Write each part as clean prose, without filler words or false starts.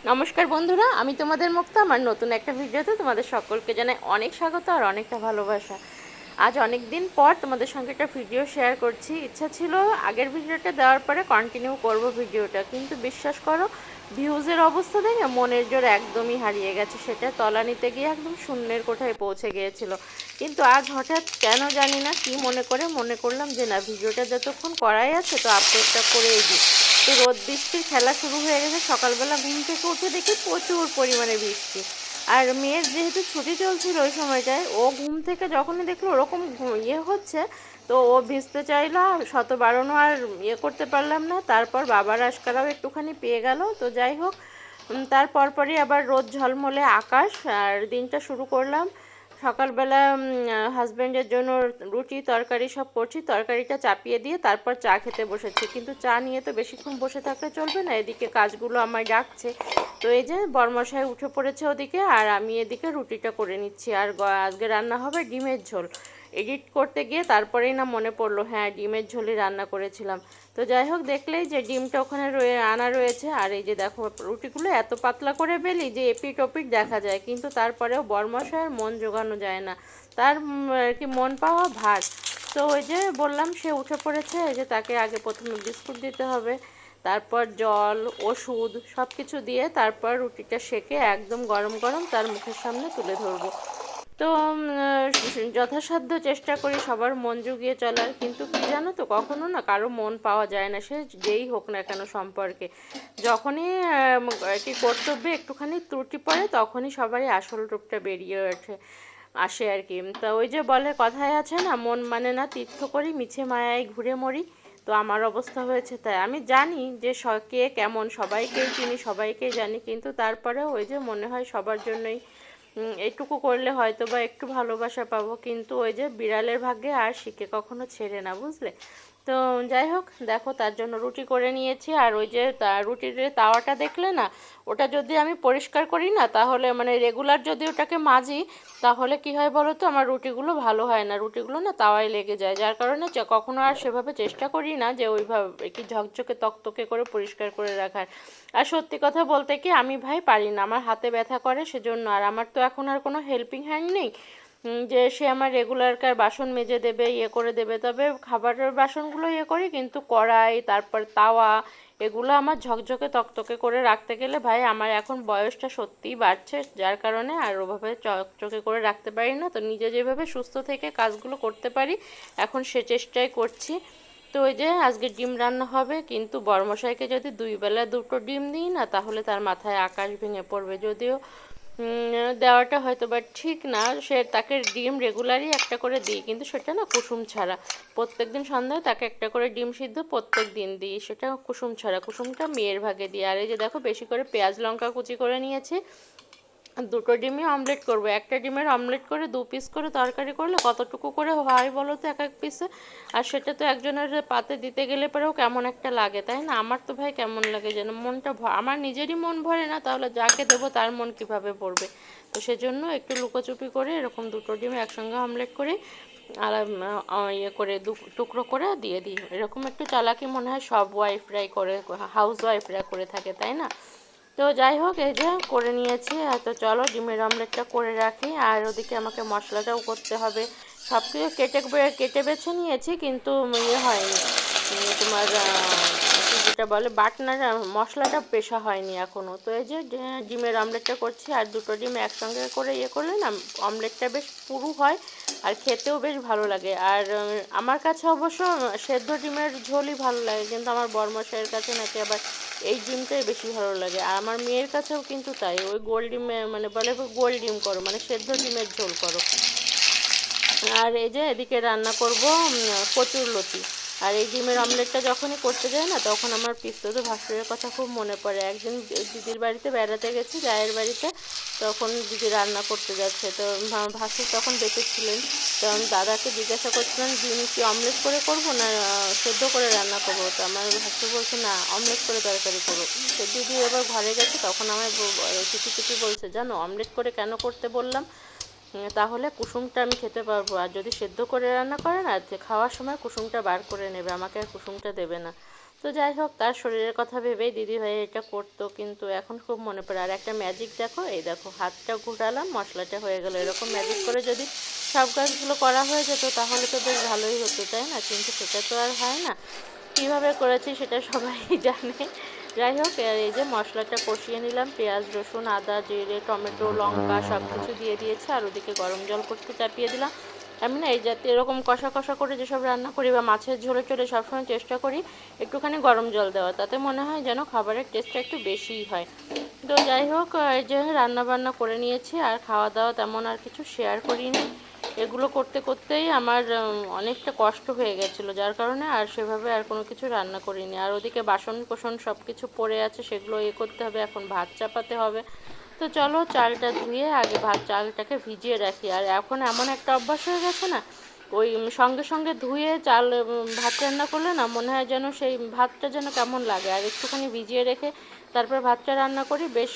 নমস্কার বন্ধুরা, আমি তোমাদের মুক্তা। আমার নতুন একটা ভিডিওতে তোমাদের সকলকে জানাই অনেক স্বাগত আর অনেকটা ভালোবাসা। আজ অনেক দিন পর তোমাদের সঙ্গে একটা ভিডিও শেয়ার করছি। ইচ্ছা ছিল আগের ভিডিওটা দেওয়ার পরে কন্টিনিউ করব ভিডিওটা, কিন্তু বিশ্বাস করো ভিউজের অবস্থা দেখে মনের জোর একদমই হারিয়ে গেছে। সেটা তলানিতে গিয়ে একদম শূন্যের কোঠায় পৌঁছে গিয়েছিল। কিন্তু আজ হঠাৎ কেন জানি না কি মনে করলাম যে না, ভিডিওটা যতক্ষণ করাই আছে তো আপলোডটা করেই দিই। তো রোদ বৃষ্টির খেলা শুরু হয়ে গেছে। সকালবেলা ঘুম থেকে উঠে দেখি প্রচুর পরিমাণে বৃষ্টি। আর মেয়ের যেহেতু ছুটি চলছিল ওই সময়টায়, ও ঘুম থেকে যখনই দেখলো ওরকম হচ্ছে, তো ও ভিজতে চাইলো। শত বারণও আর করতে পারলাম না। তারপর বাবার আশকারাও একটুখানি পেয়ে গেল। তো যাই হোক, তার পরপরই আবার রোদ ঝলমলে আকাশ আর দিনটা শুরু করলাম। সকালবেলা হাজব্যান্ডের জন্য রুটি তরকারি সব করছি, তরকারিটা চাপিয়ে দিয়ে তারপর চা খেতে বসেছি। কিন্তু চা নিয়ে তো বেশিক্ষণ বসে থাকলে চলবে না, এদিকে কাজগুলো আমায় ডাকছে। তো এই যে বরমশাই উঠে পড়েছে ওদিকে, আর আমি এদিকে রুটিটা করে নিচ্ছি। আর আজকে রান্না হবে ডিমের ঝোল। এডিট করতে গিয়ে তারপরেই না মনে পড়লো, হ্যাঁ ডিমের ঝোলই রান্না করেছিলাম। তো যাই হোক, দেখলেই যে ডিমটা ওখানে আনা রয়েছে। আর এই যে দেখো রুটিগুলো এত পাতলা করে বেলি যে এপিট ওপিট দেখা যায়, কিন্তু তারপরেও বরমশাইয়ের মন জোগানো যায় না। তার আর কি মন পাওয়া ভার। তো ওই যে বললাম, সে উঠে পড়েছে। এই যে তাকে আগে প্রথমে বিস্কুট দিতে হবে, তারপর জল ওষুধ সব কিছু দিয়ে তারপর রুটিটা সেকে একদম গরম গরম তার মুখের সামনে তুলে ধরবো। তো যথাসাধ্য চেষ্টা করি সবার মন জুগিয়ে চলার, কিন্তু কি জানো তো, কখনো না কারো মন পাওয়া যায় না, সে যেই হোক না কেন সম্পর্কে। যখনই কি কর্তব্যে একটুখানি ত্রুটি পড়ে তখনই সবারই আসল রূপটা বেরিয়ে আসে আর কি। তা ওই যে বলে কথায় আছে না, মন মানে না তীর্থ করি মিছে মায়ায় ঘুরে মরি। তো আমার অবস্থা হয়েছে তাই। আমি জানি যে কে কেমন, সবাইকেই চিনি সবাইকেই জানি, কিন্তু তারপরেও ওই যে মনে হয় সবার জন্যই এইটুকু করলে হয়তো বা একটু ভালোবাসা পাবো। কিন্তু ওই যে বিড়ালের ভাগ্যে আর শিকে কখনো ছেড়ে না, বুঝলে। তো যাই হোক, দেখো তার জন্য রুটি করে নিয়েছি। আর ওই যে রুটির যে তাওয়াটা দেখলে না, ওটা যদি আমি পরিষ্কার করি না, তাহলে মানে রেগুলার যদি ওটাকে মাজি, তাহলে কি হয় বলো তো, আমার রুটিগুলো ভালো হয় না, রুটিগুলো না তাওয়ায় লেগে যায়। যার কারণে কখনো আর সেভাবে চেষ্টা করি না যে ওইভাবে কি ঝকঝকে তকতকে করে পরিষ্কার করে রাখার। আর সত্যি কথা বলতে কি, আমি ভাই পারি না, আমার হাতে ব্যথা করে সেজন্য। আর আমার তো এখন আর কোনো হেল্পিং হ্যান্ড নেই যে সে আমার রেগুলারকার বাসন মেজে দেবে, করে দেবে। তবে খাবারের বাসনগুলো করি, কিন্তু কড়াই তারপর তাওয়া এগুলো আমার ঝকঝকে তকতকে করে রাখতে গেলে ভাই আমার এখন বয়সটা সত্যিই বাড়ছে, যার কারণে আর ওভাবে চকচকে করে রাখতে পারি না। তো নিজে যেভাবে সুস্থ থেকে কাজগুলো করতে পারি এখন সে চেষ্টাই করছি। তো ওই যে আজকে ডিম রান্না হবে, কিন্তু বড়মশাইকে যদি দুই বেলা দুটো ডিম দিই না, তাহলে তার মাথায় আকাশ ভেঙে পড়বে। যদিও দেওয়াটা হয়তো বা ঠিক না, সে তাকে ডিম রেগুলারই একটা করে দিই, কিন্তু সেটা না কুসুম ছাড়া। প্রত্যেক দিন সন্ধ্যায় তাকে একটা করে ডিম সিদ্ধ প্রত্যেক দিন দিই, সেটা কুসুম ছাড়া। কুসুমটা মেয়ের ভাগে দিই। আর এই যে দেখো বেশি করে পেঁয়াজ লঙ্কা কুচি করে নিয়েছি। দুটো ডিমই অমলেট করব। একটা ডিমের অমলেট করে 2 পিস করে তরকারি করলে কতটুকু করে হয় বলো তো এক এক পিসে। আর সেটা তো একজনের পাতে দিতে গেলে পরেও কেমন একটা লাগে, তাই না? আমার তো ভাই কেমন লাগে যেন, মনটা আমার নিজেরই মন ভরে না, তাহলে যাকে দেবো তার মন কিভাবে ভরবে। তো সেজন্য একটু লুকোচুপি করে এরকম দুটো ডিম একসঙ্গে অমলেট করে আর করে টুকরো করে দিয়ে দিই। এরকম একটু চালাকি মনে হয় সব ওয়াইফরাই করে, হাউস ওয়াইফরা করে থাকে, তাই না? তো যাই হোক, এই যে করে নিয়েছি। তো চলো ডিমের অমলেটটা করে রাখি। আর ওদিকে আমাকে মশলাটাও করতে হবে। সব কিছু কেটে বেছে নিয়েছি, কিন্তু হয়নি, তোমার যেটা বলে বাটনার মশলাটা পেশা হয়নি এখনও। তো এই যে ডিমের অমলেটটা করছি। আর দুটো ডিম একসঙ্গে করে করলে না অমলেটটা বেশ পুরু হয় আর খেতেও বেশ ভালো লাগে। আর আমার কাছে অবশ্য সেদ্ধ ডিমের ঝোলই ভালো লাগে, কিন্তু আমার বরমশাইয়ের কাছে নাকি আবার এই ডিমটাই বেশি ভালো লাগে। আর আমার মেয়ের কাছেও কিন্তু তাই, ওই গোল ডিমে মানে বলে গোল ডিম করো, মানে সেদ্ধ ডিমের ঝোল করো। আর এই যে এদিকে রান্না করব কচুরলতি। আর এই ডিমের অমলেটটা যখনই করতে যাই না, তখন আমার পিস্তত ভাসুরের কথা খুব মনে পড়ে। একদিন দিদির বাড়িতে বেড়াতে গেছি, জায়ের বাড়িতে, তখন দিদি রান্না করতে যাচ্ছে। তো ভাসুর তখন বেঁচে ছিলেন। তো আমি দাদাকে জিজ্ঞাসা করছিলাম ডিম কি অমলেট করে করবো না সেদ্ধ করে রান্না করবো। তো আমার ভাসুর বলছে না, অমলেট করে তরকারি করো। তো দিদি এবার ঘরে গেছে, তখন আমায় চুপি চুপি বলছে, জানো অমলেট করে কেন করতে বললাম? তাহলে কুসুমটা আমি খেতে পারবো। আর যদি সেদ্ধ করে রান্না করে না, খাওয়ার সময় কুসুমটা বার করে নেবে, আমাকে আর কুসুমটা দেবে না। তো যাই হোক, তার শরীরের কথা ভেবেই দিদিভাই এটা করতো, কিন্তু এখন খুব মনে পড়ে। আর একটা ম্যাজিক দেখো, এই দেখো হাতটা ঘুরালাম, মশলাটা হয়ে গেল। এরকম ম্যাজিক করে যদি সব কাজগুলো করা হয়ে যেত তাহলে তো বেশ ভালোই হতো, তাই না? কিন্তু সেটা তো আর হয় না। কীভাবে করেছি সেটা সবাই জানে। যাই হোক, এই যে মশলাটা কষিয়ে নিলাম, পেঁয়াজ রসুন আদা জিরে টমেটো লঙ্কা সব কিছু দিয়ে দিয়েছি, আর ওদিকে গরম জল করতে চাপিয়ে দিলাম। আমি না এই জাতীয় এরকম কষা কষা করে যেসব রান্না করি বা মাছের ঝোলে টোলে সবসময় চেষ্টা করি একটুখানি গরম জল দেওয়া, তাতে মনে হয় যেন খাবারের টেস্টটা একটু বেশিই হয়। তো যাই হোক, এই যে রান্না বান্না করে নিয়েছি, আর খাওয়া দাওয়া তেমন আর কিছু শেয়ার করিনি। এগুলো করতে করতেই আমার অনেকটা কষ্ট হয়ে গেছিলো, যার কারণে আর সেভাবে আর কোনো কিছু রান্না করিনি। আর ওদিকে বাসন কোসন সব কিছু পড়ে আছে, সেগুলো করতে হবে, এখন ভাত চাপাতে হবে। তো চলো চালটা ধুয়ে আগে চালটাকে ভিজিয়ে রাখি। আর এখন এমন একটা অভ্যাস হয়ে গেছে না, ওই সঙ্গে সঙ্গে ধুয়ে চাল ভাত রান্না করলে না মনে হয় যেন সেই ভাতটা যেন কেমন লাগে। আর একটুখানি ভিজিয়ে রেখে তারপর ভাতটা রান্না করি, বেশ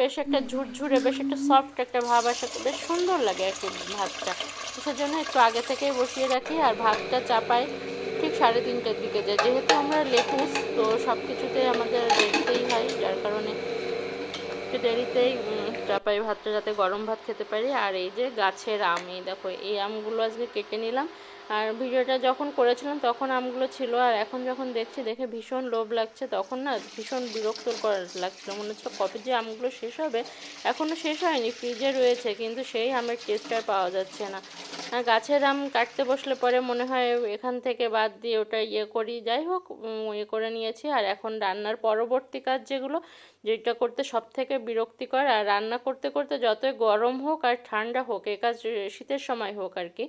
বেশ একটা ঝুরঝুরে বেশ একটা সফট একটা ভাব আসে, বেশ সুন্দর লাগে আর কি ভাতটা। তো সেজন্য একটু আগে থেকেই বসিয়ে রাখি, আর ভাতটা চাপাই ঠিক 3:30টার দিকে যায়। যেহেতু আমরা লেটুস, তো সব কিছুতে আমাদের দেরিতেই হয়, যার কারণে একটু দেরিতেই চাপাই ভাতটা, যাতে গরম ভাত খেতে পারি। আর এই যে গাছের আম, এই দেখো এই আমগুলো আজকে কেটে নিলাম। আর ভিডিওটা যখন করেছিলাম তখন আমগুলো ছিল, আর এখন যখন দেখছি দেখে ভীষণ লোভ লাগছে। তখন না ভীষণ বিরক্ত লাগছিল, মনে হচ্ছে কবে যে আমগুলো শেষ হবে। এখনও শেষ হয়নি, ফ্রিজে রয়েছে, কিন্তু সেই আমের টেস্ট আর পাওয়া যাচ্ছে না। আর গাছের আম কাটতে বসলে পরে মনে হয় এখান থেকে বাদ দিয়ে ওটা করি। যাই হোক, করে নিয়েছি। আর এখন রান্নার পরবর্তী কাজ যেটা করতে সব থেকে বিরক্তিকর, আর রান্না করতে করতে যতই গরম হোক আর ঠান্ডা হোক, এই কাজ শীতের সময় হোক আর কি,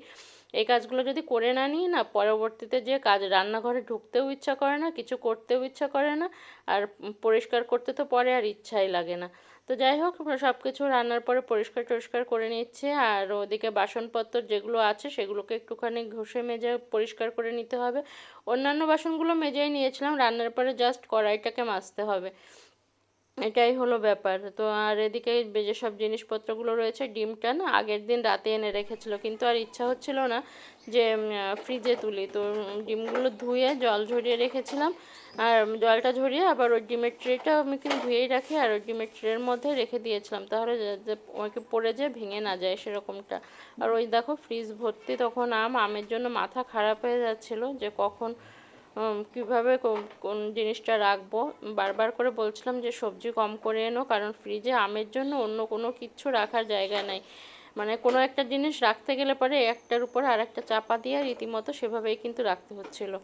এই কাজগুলো যদি করে না নিই না, পরবর্তীতে যে কাজ রান্নাঘরে ঢুকতেও ইচ্ছা করে না, কিছু করতেও ইচ্ছা করে না। আর পরিষ্কার করতে তো পরে আর ইচ্ছাই লাগে না। তো যাই হোক, সব কিছু রান্নার পরে পরিষ্কার টরিষ্কার করে নিচ্ছে। আর ওদিকে বাসনপত্র যেগুলো আছে সেগুলোকে একটুখানি ঘষে মেজে পরিষ্কার করে নিতে হবে। অন্যান্য বাসনগুলো মেজেই নিয়েছিলাম, রান্নার পরে জাস্ট কড়াইটাকে মাজতে হবে, এটাই হলো ব্যাপার। তো আর এদিকে যেসব জিনিসপত্রগুলো রয়েছে, ডিমটা না আগের দিন রাতে এনে রেখেছিল, কিন্তু আর ইচ্ছা হচ্ছিল না যে ফ্রিজে তুলি। তো ডিমগুলো ধুয়ে জল ঝরিয়ে রেখেছিলাম, আর জলটা ঝরিয়ে আবার ওই ডিমের ট্রেটা আমি কিন্তু ধুয়েই রাখি, আর ওই ডিমের ট্রের মধ্যে রেখে দিয়েছিলাম, তাহলে ওকে পড়ে যে ভেঙে না যায় সেরকমটা। আর ওই দেখো ফ্রিজ ভর্তি তখন আমের জন্য মাথা খারাপ হয়ে যাচ্ছিলো যে কখন কীভাবে কোন জিনিসটা রাখবো। বারবার করে বলছিলাম যে সবজি কম করে এনো, কারণ ফ্রিজে আমের জন্য অন্য কোনো কিচ্ছু রাখার জায়গা নাই। মানে কোনো একটা জিনিস রাখতে গেলে পরে একটার উপরে আর একটা চাপা দিয়ে রীতিমতো সেভাবেই কিন্তু রাখতে হচ্ছিলো।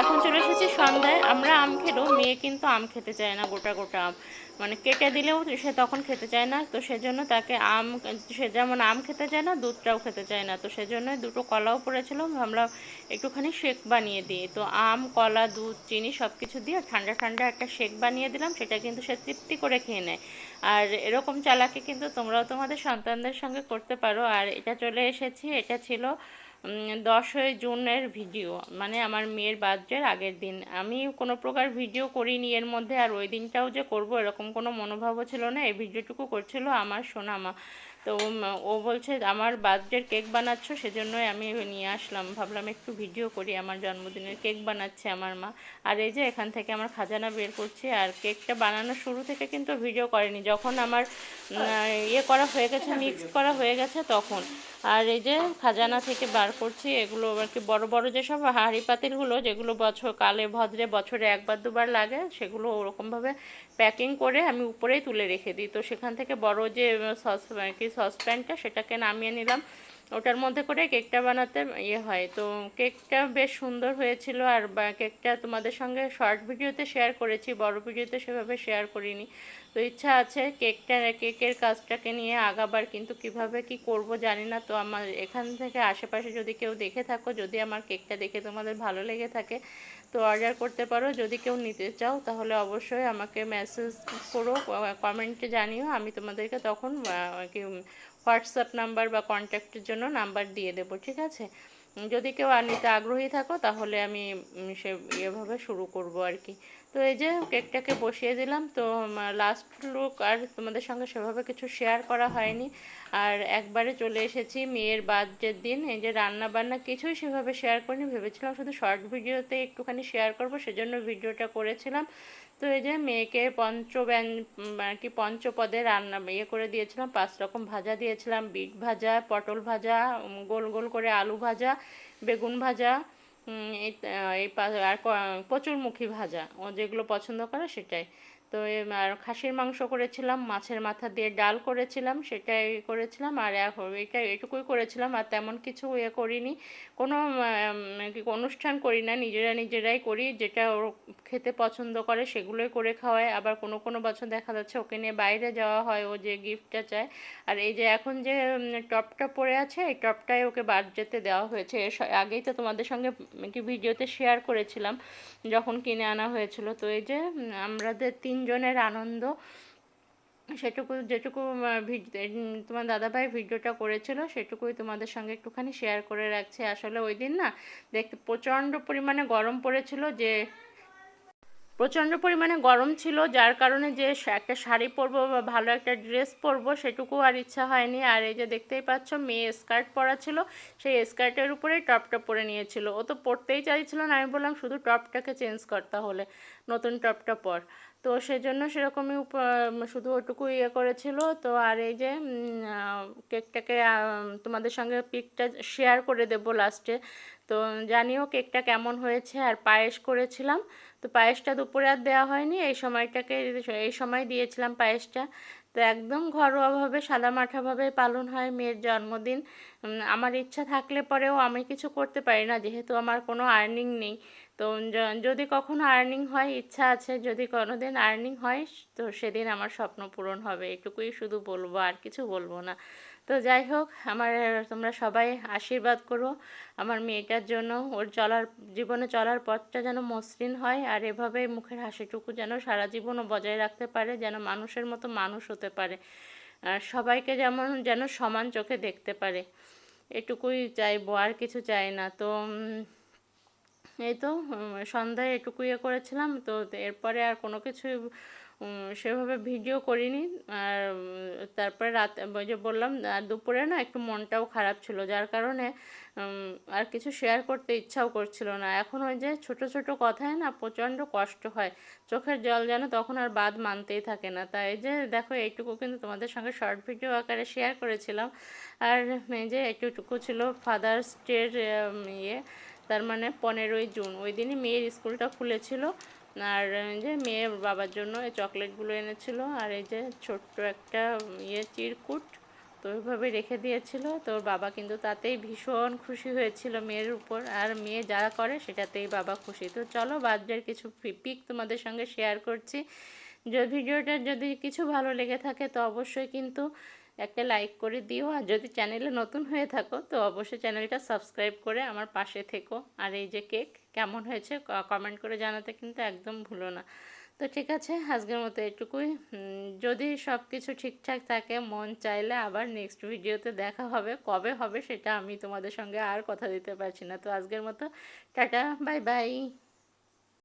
এখন চলে এসেছি সন্ধ্যায়, আমরা আম খেলেও মেয়ে কিন্তু আম খেতে চায় না, গোটা গোটা আম মানে কেটে দিলেও সে তখন খেতে চায় না। তো সেজন্য তাকে সে যেমন আম খেতে চায় না, দুধটাও খেতে চায় না। তো সেজন্যই দুটো কলাও পড়েছিল, ভাবলাম একটুখানি শেক বানিয়ে দিই। তো আম কলা দুধ চিনি সব কিছু দিয়ে ঠান্ডা ঠান্ডা একটা শেক বানিয়ে দিলাম, সেটা কিন্তু সে তৃপ্তি করে খেয়ে নেয়। আর এরকম চালাকি কিন্তু তোমরাও তোমাদের সন্তানদের সঙ্গে করতে পারো। আর এটা চলে এসেছি, এটা ছিল 10ই জুনের ভিডিও, মানে আমার মেয়ের বার্থডের আগের দিন। আমি কোনো প্রকার ভিডিও করিনি এর মধ্যে, আর ওই দিনটাও যে করব এরকম কোনো মনোভাবও ছিল না। এই ভিডিওটুকু করছিল আমার সোনামা। তো ও বলছে আমার বার্থডের কেক বানাচ্ছ, সেজন্যই আমি নিয়ে আসলাম, ভাবলাম একটু ভিডিও করি। আমার জন্মদিনের কেক বানাচ্ছে আমার মা। আর এই যে এখান থেকে আমার খাজানা বের করছি। আর কেকটা বানানোর শুরু থেকে কিন্তু ভিডিও করেনি, যখন আমার ইয়ে করা হয়ে গেছে, মিক্স করা হয়ে গেছে তখন। আর এই যে খাজানা থেকে বার করছি এগুলো আর কি, বড় বড় যেসব হাঁড়ি পাতিলগুলো, যেগুলো বছর কালে ভদ্রে বছরে একবার দুবার লাগে, সেগুলো ওরকমভাবে প্যাকিং করে আমি উপরেই তুলে রেখে দিই। তো সেখান থেকে বড় যে সসপ্যানটা, সেটাকে নামিয়ে নিলাম। ওটার মধ্যে করে কেকটা বানাতে ইয়ে হয়। তো কেকটা বেশ সুন্দর হয়েছিল। আর কেকটা তোমাদের সঙ্গে শর্ট ভিডিওতে শেয়ার করেছি, বড় ভিডিওতে সেভাবে শেয়ার করিনি। তো ইচ্ছা আছে কেকের কাজটাকে নিয়ে আগাবার, কিন্তু কিভাবে কি করব জানি না। তো আমার এখান থেকে আশেপাশে যদি কেউ দেখে থাকো, যদি আমার কেকটা দেখে তোমাদের ভালো লেগে থাকে, তো অর্ডার করতে পারো। যদি কেউ নিতে চাও তাহলে অবশ্যই আমাকে মেসেজ করো, কমেন্টে জানিও। আমি তোমাদেরকে তখন কি হোয়াটসঅ্যাপ নাম্বার বা কন্ট্যাক্টের জন্য নাম্বার দিয়ে দেবো, ঠিক আছে? যদি কেউ নিতে আগ্রহী থাকো তাহলে আমি সে এভাবে শুরু করব আর কি। তো এই যে কেকটাকে বসিয়ে দিলাম। তো লাস্ট লুক আর তোমাদের সঙ্গে সেভাবে কিছু শেয়ার করা হয়নি। আর একবারে চলে এসেছি মেয়ের বার্থডের দিন। এই যে রান্না বান্না কিছুই সেভাবে শেয়ার করিনি, ভেবেছিলাম শুধু শর্ট ভিডিওতে একটুখানি শেয়ার করব, সেজন্য ভিডিওটা করেছিলাম। তো এই যে মেয়েকে আর কি পঞ্চপদে রান্না করে দিয়েছিলাম, 5 রকম ভাজা দিয়েছিলাম, বিট ভাজা, পটল ভাজা, গোল গোল করে আলু ভাজা, বেগুন ভাজা, এই আর কচুরমুখী ভাজা, ও যেগুলো পছন্দ করে সেটাই। তো আর খাসির মাংস করেছিলাম, মাছের মাথা দিয়ে ডাল করেছিলাম, সেটাই করেছিলাম। আর এটুকুই করেছিলাম, আর তেমন কিছু করিনি। কোনো অনুষ্ঠান করি না, নিজেরাই করি। যেটা ওর খেতে পছন্দ করে সেগুলোই করে খাওয়াই। আবার কোনো কোনো বছর দেখা যাচ্ছে ওকে নিয়ে বাইরে যাওয়া হয়, ও যে গিফটটা চায়। আর এই যে এখন যে টপটা পরে আছে, এই টপটাই ওকে বার্থডেতে দেওয়া হয়েছে। আগেই তো তোমাদের সঙ্গে কি ভিডিওতে শেয়ার করেছিলাম যখন কিনে আনা হয়েছিল। তো এই যে আমাদের 3 জনের আনন্দ, সেটুকু যেটুকু তোমার দাদাভাই ভিডিওটা করেছিল সেটুকুই তোমাদের সঙ্গে একটুখানি শেয়ার করে রাখছি। আসলে ওই দিন না দেখতে প্রচণ্ড পরিমাণে গরম পড়েছিল, যে প্রচণ্ড পরিমাণে গরম ছিল, যার কারণে যে একটা শাড়ি পরবো বা ভালো একটা ড্রেস পরবো সেটুকু আর ইচ্ছা হয়নি। আর এই যে দেখতেই পাচ্ছ মেয়ে স্কার্ট পরা ছিল, সেই স্কার্টের উপরেই টপটা পরে নিয়েছিল। ও তো পরতেই চাইছিল না, আমি বললাম শুধু টপটাকে চেঞ্জ কর, তাহলে নতুন টপটা পর। তো সেজন্য সেরকমই শুধু ওটুকু করেছিল। তো আর এই যে কেকটাকে তোমাদের সঙ্গে পিকটা শেয়ার করে দেবো লাস্টে। তো জানিও কেকটা কেমন হয়েছে। আর পায়েস করেছিলাম, তো পায়েসটা দুপুরে আর দেওয়া হয়নি, এই সময় দিয়েছিলাম পায়েসটা। তো একদম ঘরোয়াভাবে সাদামাঠাভাবে পালন হয় মেয়ের জন্মদিন। আমার ইচ্ছা থাকলে পরেও আমি কিছু করতে পারি না, যেহেতু আমার কোনো আর্নিং নেই। তো যদি কখনো আর্নিং হয়, ইচ্ছা আছে যদি কোনো দিন আর্নিং হয়, তো সেদিন আমার স্বপ্ন পূরণ হবে, এটুকুই শুধু বলবো, আর কিছু বলবো না। তো যাই হোক, তোমরা সবাই আশীর্বাদ করো আমার মেয়েটার জন্য, ওর জীবনে চলার পথটা যেন মসৃণ হয়। আর এভাবে মুখের হাসিটুকু যেন সারা জীবনও বজায় রাখতে পারে, যেন মানুষের মতো মানুষ হতে পারে, আর সবাইকে যেন সমান চোখে দেখতে পারে, এটুকুই চাইবো, আর কিছু চাই না। তো এই তো সন্ধ্যায় এটুকুই করেছিলাম। তো এরপরে আর কোনো কিছুই সেভাবে ভিডিও করিনি। আর তারপরে ওই যে বললাম, আর দুপুরে না একটু মনটাও খারাপ ছিল, যার কারণে আর কিছু শেয়ার করতে ইচ্ছাও করছিল না। এখন ওই যে ছোট ছোট কথায় না প্রচণ্ড কষ্ট হয়, চোখের জল যেন তখন আর বাদ মানতেই থাকে না। তাই যে দেখো এইটুকু কিন্তু তোমাদের সঙ্গে শর্ট ভিডিও আকারে শেয়ার করেছিলাম। আর এই যে এইটুকু ছিল ফাদার্স ডের তার মানে 15ই জুন, ওই দিনই মেয়ের স্কুলটা খুলেছিল। আর যে মেয়ের বাবার জন্য এই চকলেটগুলো এনেছিল, আর এই যে ছোট্ট একটা চিরকুট, তো ওইভাবে রেখে দিয়েছিল। তো ওর বাবা কিন্তু তাতেই ভীষণ খুশি হয়েছিল মেয়ের উপর, আর মেয়ে যা করে সেটাতেই বাবা খুশি। তো চলো বার্থডের কিছু পিক তোমাদের সঙ্গে শেয়ার করছি। ভিডিওটা যদি কিছু ভালো লেগে থাকে তো অবশ্যই কিন্তু একটা লাইক করে দিও। আর যদি চ্যানেলে নতুন হয়ে থাকো তো অবশ্যই চ্যানেলটা সাবস্ক্রাইব করে আমার পাশে থেকো। আর এই যে কেক কেমন হয়েছে কমেন্ট করে জানাতে কিন্তু একদম ভুলো না। তো ঠিক আছে, আজকের মতো এটুকুই। যদি সব কিছু ঠিকঠাক থাকে, মন চাইলে আবার নেক্সট ভিডিওতে দেখা হবে। কবে হবে সেটা আমি তোমাদের সঙ্গে আর কথা দিতে পারছি না। তো আজকের মতো টাটা, বাই বাই।